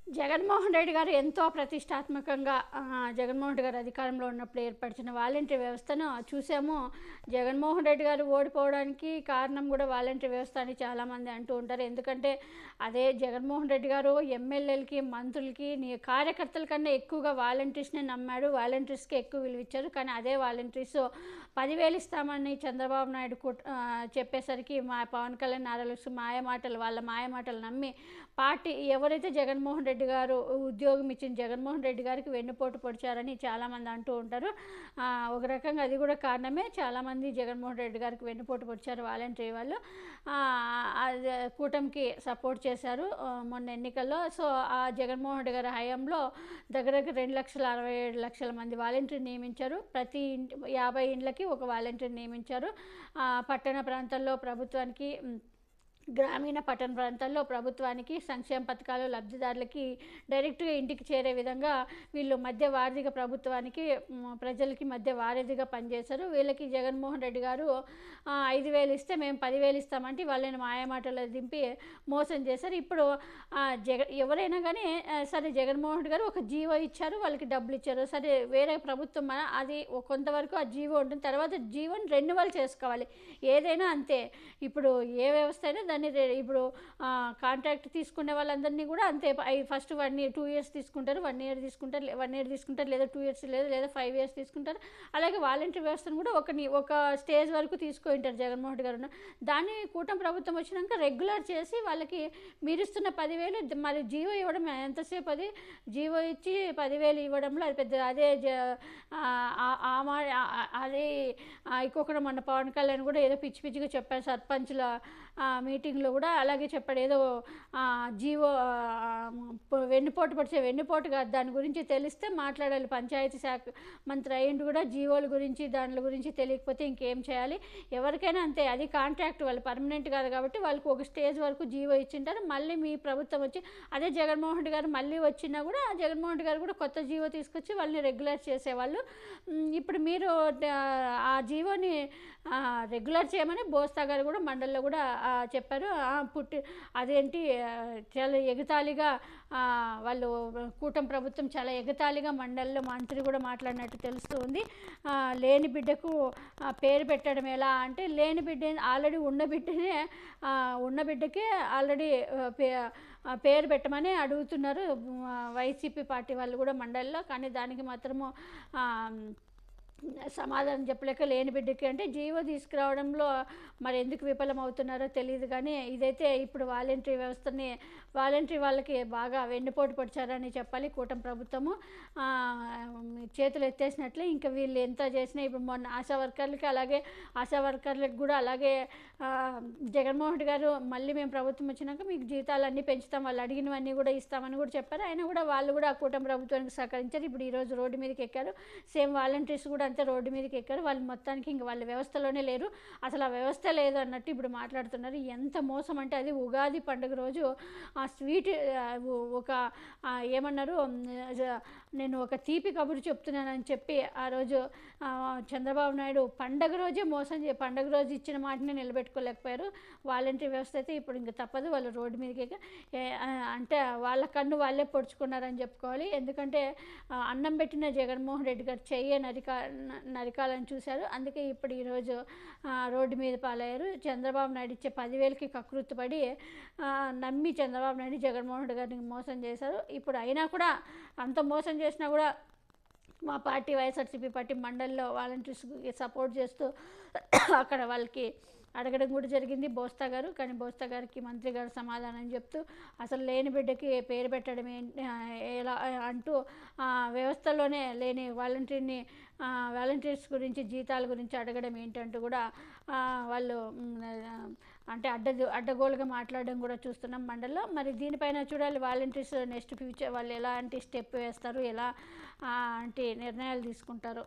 జగన్మోహన్ రెడ్డి గారు ఎంతో ప్రతిష్టాత్మకంగా జగన్మోహన్ రెడ్డి గారు అధికారంలో ఉన్నప్పుడు ఏర్పరిచిన వాలంటరీ వ్యవస్థను చూసాము. జగన్మోహన్ రెడ్డి గారు ఓడిపోవడానికి కారణం కూడా వాలంటరీ వ్యవస్థ అని చాలామంది అంటూ ఉంటారు. ఎందుకంటే అదే జగన్మోహన్ రెడ్డి గారు ఎమ్మెల్యేలకి, మంత్రులకి, కార్యకర్తల కన్నా ఎక్కువగా వాలంటీర్స్ని నమ్మాడు. వాలంటీర్స్కి ఎక్కువ విలువ ఇచ్చారు. కానీ అదే వాలంటీర్స్ 10,000 ఇస్తామని చంద్రబాబు నాయుడు చెప్పేసరికి మా పవన్ కళ్యాణ్, నారా లోకేష్ వాళ్ళ మాయమాటలు నమ్మి పార్టీ ఎవరైతే జగన్మోహన్ రెడ్డి గారు ఉద్యోగం ఇచ్చిన జగన్మోహన్ రెడ్డి గారికి వెన్నుపోటు పొడిచారని చాలామంది అంటూ ఉంటారు. ఒక రకంగా అది కూడా కారణమే. చాలామంది జగన్మోహన్ రెడ్డి గారికి వెన్నుపోటు పొడిచారు వాలంటరీ వాళ్ళు. కూటమికి సపోర్ట్ చేశారు మొన్న ఎన్నికల్లో. సో ఆ జగన్మోహన్ రెడ్డి గారి హయాంలో దగ్గర 2,67,00,000 మంది వాలంటీర్ నియమించారు. ప్రతి 50 ఇండ్లకి ఒక వాలంటీర్ నియమించారు. పట్టణ ప్రాంతాల్లో ప్రభుత్వానికి, గ్రామీణ పట్టణ ప్రాంతాల్లో ప్రభుత్వానికి సంక్షేమ పథకాలు లబ్ధిదారులకి డైరెక్ట్గా ఇంటికి చేరే విధంగా వీళ్ళు మధ్య వారధిగా ప్రభుత్వానికి, ప్రజలకి మధ్య వారధిగా పనిచేశారు. వీళ్ళకి జగన్మోహన్ రెడ్డి గారు 5,000 ఇస్తే మేము 10,000 ఇస్తామంటే వాళ్ళని మాయమాటలు దింపి మోసం చేశారు. ఇప్పుడు ఎవరైనా కానీ సరే జగన్మోహన్ రెడ్డి గారు ఒక జీవో ఇచ్చారు, వాళ్ళకి డబ్బులు ఇచ్చారు. సరే వేరే ప్రభుత్వం అది కొంతవరకు ఆ జీవో ఉంటుంది. తర్వాత జీవోని రెన్యువల్ చేసుకోవాలి. ఏదైనా అంతే. ఇప్పుడు ఏ వ్యవస్థ అయినా ఇప్పుడు కాంట్రాక్ట్ తీసుకునే వాళ్ళందరినీ కూడా అంతే. ఫస్ట్ 2 ఇయర్స్ తీసుకుంటారు, 1 ఇయర్ తీసుకుంటారు, లేదా 2 ఇయర్స్ లేదా 5 ఇయర్స్ తీసుకుంటారు. అలాగే వాలంటరీ వ్యవస్థను కూడా ఒక స్టేజ్ వరకు తీసుకుంటారు జగన్మోహన్ రెడ్డి గారు. దాన్ని కూటమి ప్రభుత్వం వచ్చినాక రెగ్యులర్ చేసి వాళ్ళకి మీరు ఇస్తున్న 10,000 మరి జీవో ఇవ్వడం ఎంతసేపు, అది జీవో ఇచ్చి 10,000 ఇవ్వడంలో అది పెద్ద అదే అది ఇంకొకటి మొన్న పవన్ కళ్యాణ్ కూడా ఏదో పిచ్చి పిచ్చిగా చెప్పారు సర్పంచ్ల మీటింగ్లో కూడా. అలాగే చెప్పాడు ఏదో జీవో వెన్నుపోటు కాదు, దాని గురించి తెలిస్తే మాట్లాడాలి. పంచాయతీ శాఖ మంత్రి అయ్యిండు కూడా జీవోల గురించి దాని గురించి తెలియకపోతే ఇంకేం చేయాలి. ఎవరికైనా అంతే. అది కాంట్రాక్ట్, వాళ్ళు పర్మనెంట్ కాదు కాబట్టి వాళ్ళకి ఒక స్టేజ్ వరకు జీవో ఇచ్చింటారు. మళ్ళీ మీ ప్రభుత్వం వచ్చి అదే జగన్మోహన్ రెడ్డి గారు మళ్ళీ వచ్చినా కూడా జగన్మోహన్ రెడ్డి గారు కూడా కొత్త జీవో తీసుకొచ్చి వాళ్ళని రెగ్యులర్ చేసేవాళ్ళు. ఇప్పుడు మీరు ఆ జీవోని రెగ్యులర్ చేయమని బోస్తా గారు కూడా మండలిలో కూడా చెప్పారు. అదేంటి చాలా ఎగతాళిగా వాళ్ళు కూటమి ప్రభుత్వం చాలా ఎగతాళిగా మండలిలో మంత్రి కూడా మాట్లాడినట్టు తెలుస్తూ ఉంది. లేని బిడ్డకు పేరు పెట్టడం ఎలా అంటే, లేని బిడ్డ ఆల్రెడీ ఉన్న బిడ్డకే ఆల్రెడీ పేరు పెట్టమని అడుగుతున్నారు వైసీపీ పార్టీ వాళ్ళు కూడా మండలిలో. కానీ దానికి మాత్రము సమాధానం చెప్పలేక లేని బిడ్డకి అంటే జీవో తీసుకురావడంలో మరి ఎందుకు విఫలం అవుతున్నారో తెలియదు. కానీ ఇదైతే ఇప్పుడు వాలంటరీ వాళ్ళకి బాగా వెన్నుపోటు పడిచారని చెప్పాలి కూటమి ప్రభుత్వము. చేతులు ఎత్తేసినట్లే. ఇంకా వీళ్ళు ఎంత చేసినా ఇప్పుడు మొన్న ఆశా వర్కర్లకు కూడా అలాగే జగన్మోహన్ రెడ్డి గారు మళ్ళీ మేము ప్రభుత్వం వచ్చినాక మీకు జీతాలన్నీ పెంచుతాం, వాళ్ళు అడిగినవన్నీ కూడా ఇస్తామని కూడా చెప్పారు. అయినా కూడా వాళ్ళు కూడా కూటమి ప్రభుత్వానికి సహకరించారు. ఇప్పుడు ఈరోజు రోడ్డు మీదకి ఎక్కారు. సేమ్ వాలంటీర్స్ కూడా అంతే రోడ్డు మీదకి ఎక్కారు. వాళ్ళు మొత్తానికి ఇంక వాళ్ళ వ్యవస్థలోనే లేరు, అసలు ఆ వ్యవస్థ లేదు అన్నట్టు ఇప్పుడు మాట్లాడుతున్నారు. ఎంత మోసం అంటే, అది ఉగాది పండుగ రోజు ఆ స్వీట్ ఒక ఏమన్నారు, నేను ఒక తీపి కబురు చెప్తున్నానని చెప్పి ఆ రోజు చంద్రబాబు నాయుడు పండగ రోజు ఇచ్చిన మాటని నిలబెట్టుకోలేకపోయారు. వాలంటరీ వ్యవస్థ అయితే ఇప్పుడు ఇంక తప్పదు, వాళ్ళు రోడ్డు మీదకి అంటే వాళ్ళ కన్ను వాళ్ళే పొడుచుకున్నారని చెప్పుకోవాలి. ఎందుకంటే అన్నం పెట్టిన జగన్మోహన్ రెడ్డి గారు చెయ్యే నరికాలని చూశారు. అందుకే ఇప్పుడు ఈరోజు రోడ్డు మీద పాలయ్యారు. చంద్రబాబు నాయుడు ఇచ్చే 10,000కి కకృతిపడి నమ్మి చంద్రబాబు నాయుడు జగన్మోహన్ రెడ్డి గారిని మోసం చేశారు. ఇప్పుడు అయినా కూడా అంత మోసం చేసినా కూడా మా పార్టీ వైఎస్ఆర్సీపీ పార్టీ మండలిలో వాలంటీర్స్కి సపోర్ట్ చేస్తూ అక్కడ వాళ్ళకి అడగడం కూడా జరిగింది బోస్తా గారు. కానీ బోస్తా గారికి మంత్రి గారు సమాధానం చెప్తూ అసలు లేని బిడ్డకి పేరు పెట్టడం ఎలా అంటూ వ్యవస్థలోనే లేని వాలంటీర్స్ గురించి జీతాల గురించి అడగడం ఏంటంటూ కూడా వాళ్ళు అంటే అడ్డగోలుగా మాట్లాడడం కూడా చూస్తున్నాం మండలిలో. మరి దీనిపైన చూడాలి వాలంటీర్స్ నెక్స్ట్ ఫ్యూచర్ వాళ్ళు ఎలాంటి స్టెప్ వేస్తారు, ఎలా అంటే నిర్ణయాలు తీసుకుంటారు.